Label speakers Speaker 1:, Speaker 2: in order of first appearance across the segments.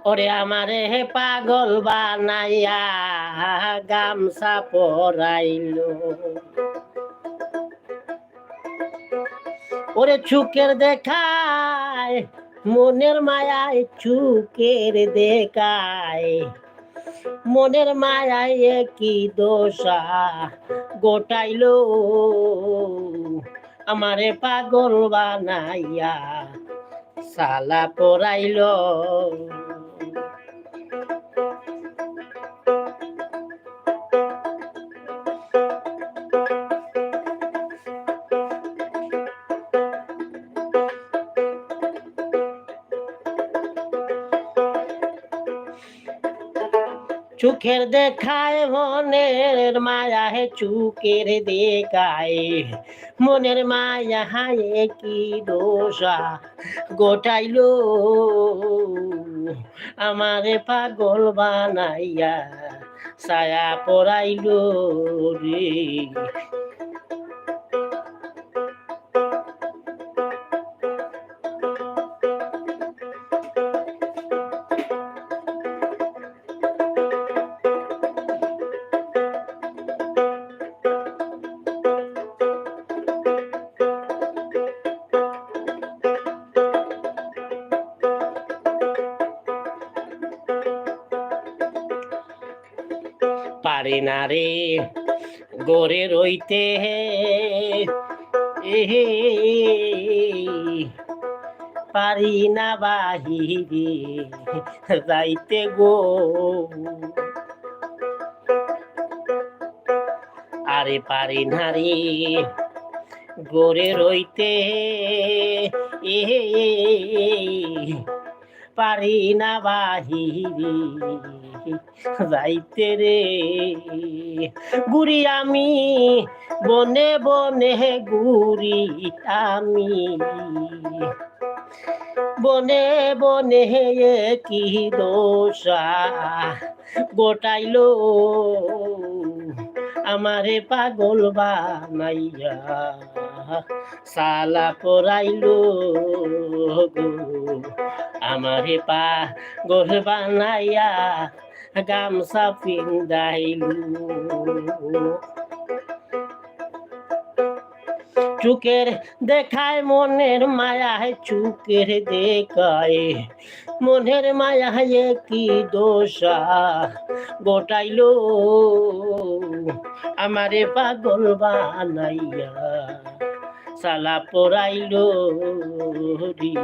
Speaker 1: ওরে আমারে হে পাগল বানাইয়া গামছা পরাইলো ওরে চুকের দেখায় মনের মায়ায় চুকের দেখায় মনের মায়ায় কি দোষা গোটাইলো আমারে পাগল বানাইয়া সালা পরাইলো চোখের দেখায় মনের মায়া হে চুকের দেখায় মনের মায়া হায় কি দোষা গোটাইলো আমারে পাগল বানাইয়া ছায়া পরাইলো রে পারে না রে গড়ে রইতে এহে পারি না বাহিরে যাইতে গো আরে পারি না রে গড়ে রইতে এহে পারি না বাহিরে যাইতে রে গুড়ি আমি বনে বনে গুড়ি আমি বনে বনে কি দোষা গোটাইলো আমারে পাগল বানাইয়া সালা পরাইলো গো আমারে পাগল বানাইয়া গামছা পিন্দাইলো চুকের দেখায় মনের মায়ায় চুকের দেখায় মনের মায়ায় কি দোষা গোটাইলো আমারে পাগল বানাইয়া সালা পরাইলো রে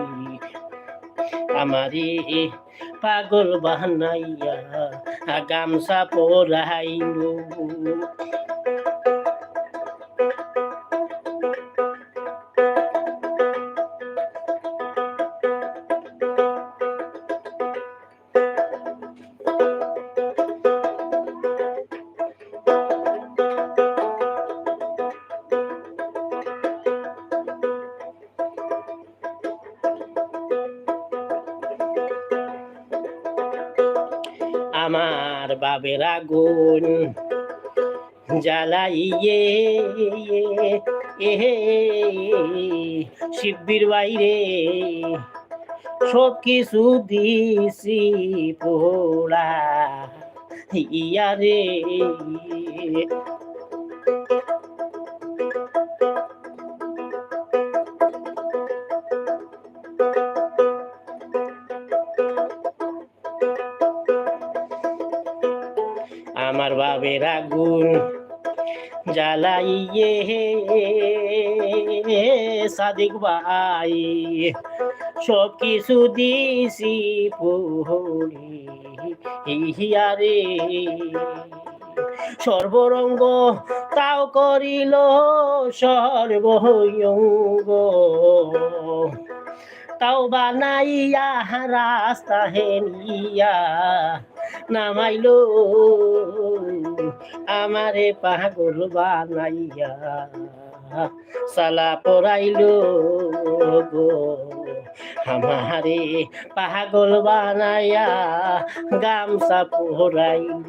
Speaker 1: আমারে পাগল বানাইয়া গামছা পরাইলো আমার বাবের আগুন জ্বালাইয়ে এহে শিবির বাইরে সব কিছু দিছি পোড়া ইয়ারে আমার বাবের আগুন জ্বালাইয়ে সাদিক ভাই সব কিছু দিছি হিয়ারে সর্বরঙ্গ তাও করিল সর্বঙ্গ তাও বানাইয়া রাস্তা হেনিয়া নামাইলো আমারে পাগল বানাইয়া সালা পরাইলো গো আমারে পাগল বানাইয়া গামছা পরাইলো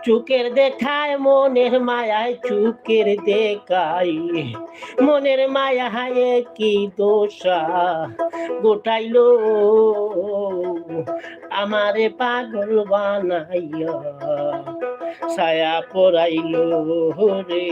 Speaker 1: চুকের দেখায় মনের মায়ায় চুকের দেখাই মনের মায়ায় কি দোষা গোটাইলো আমারে পাগল বানাইয়া ছায়া পরাইলো রে।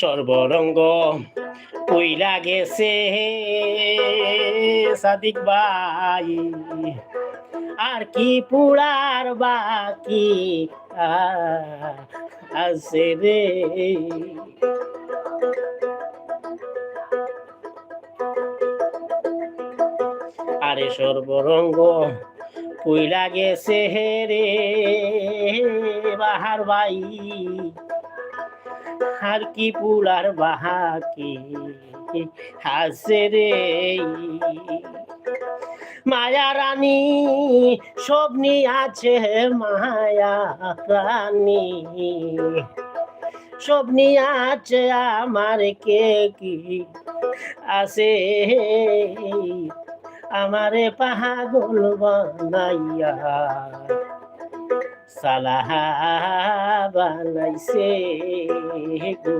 Speaker 1: সর্বরঙ্গ পইলা গেছে সাদিক ভাই আর কি পুরার বাকি আছে রে। আরে সর্বরঙ্গ পইলা গেছে রে বাহার ভাই আর কি পুলার বাহাকি হাসে রে। মায়া রানী স্বপ্নি আছে মায়া রানী স্বপ্নি আছে আমার কে কি আছে আমারে পাগল বানাইয়া সালাহা বানাইছে গো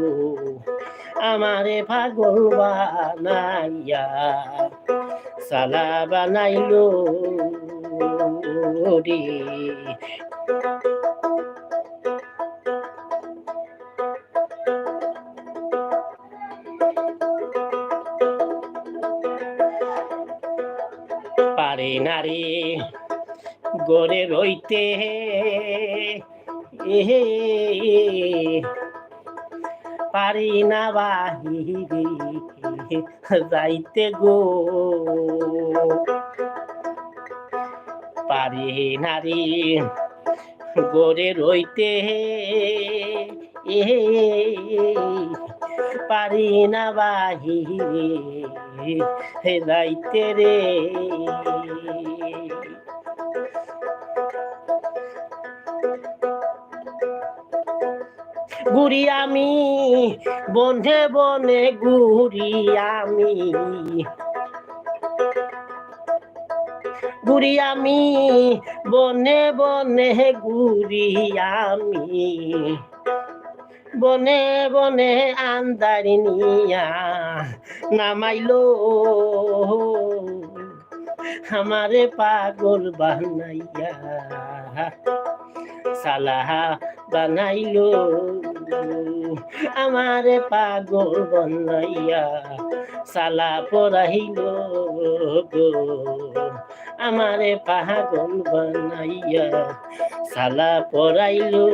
Speaker 1: আমারে পাগল বানাইয়া সালা বানাইলো রে। পারে নারী গড়ে রইতে পারি না বাহিরে যাইতে গো পারি নারী গড়ে রইতে পারি না বাহিরে যাইতে রে। ঘুরি আমি বনে বনে ঘুরি আমি ঘুরি আমি বনে বনে ঘুরি আমি বনে বনে আন্দারি নিয়া নামাইলো আমারে পাগল বানাইয়া সালাহা বানাইলো আমারে পাগল বানাইয়া সালা পরাইলো গো আমারে পাগল বানাইয়া সালা পরাইলো।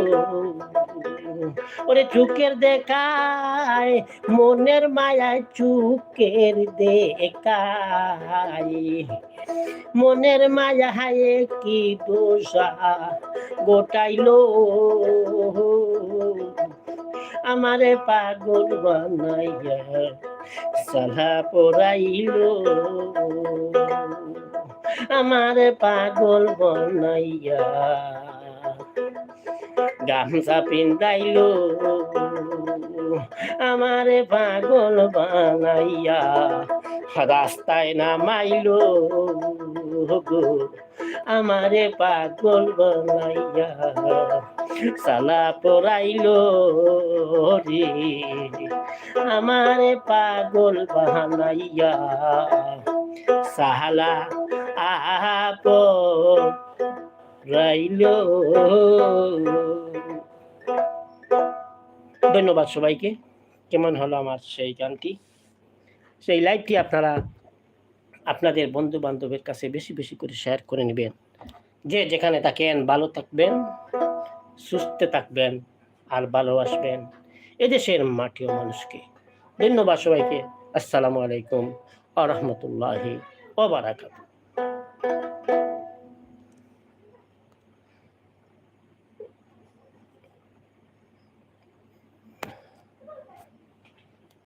Speaker 1: ওরে চুকের দেখায় মনের মায়ায় চুকের দেখায় মনের মায়ায় কি দোষা গোটাইলো আমারে পাগল বানাইয়া সালা পরাইলো আমারে পাগল বানাইয়া গামছা পিন্দাইলো আমারে পাগল বানাইয়া রাস্তায় নামাইলো গো আমারে পাগল বানাইয়া সালা পরাইলো রে আমারে পাগল বানাইয়া সালা পরাইলো। ধন্যবাদ সবাইকে। কেমন হলো আমার সেই গানটি, সেই লাইভটি আপনারা আপনাদের বন্ধু বান্ধবের কাছে বেশি বেশি করে শেয়ার করে নেবেন। যে যেখানে থাকেন ভালো থাকবেন, সুস্থ থাকবেন আর ভালোবাসবেন এদেশের মাটি ও মানুষকে। ধন্যবাদ সবাইকে। আসসালামু আলাইকুম ওয়া রাহমাতুল্লাহি ওয়া বারাকাতুহু।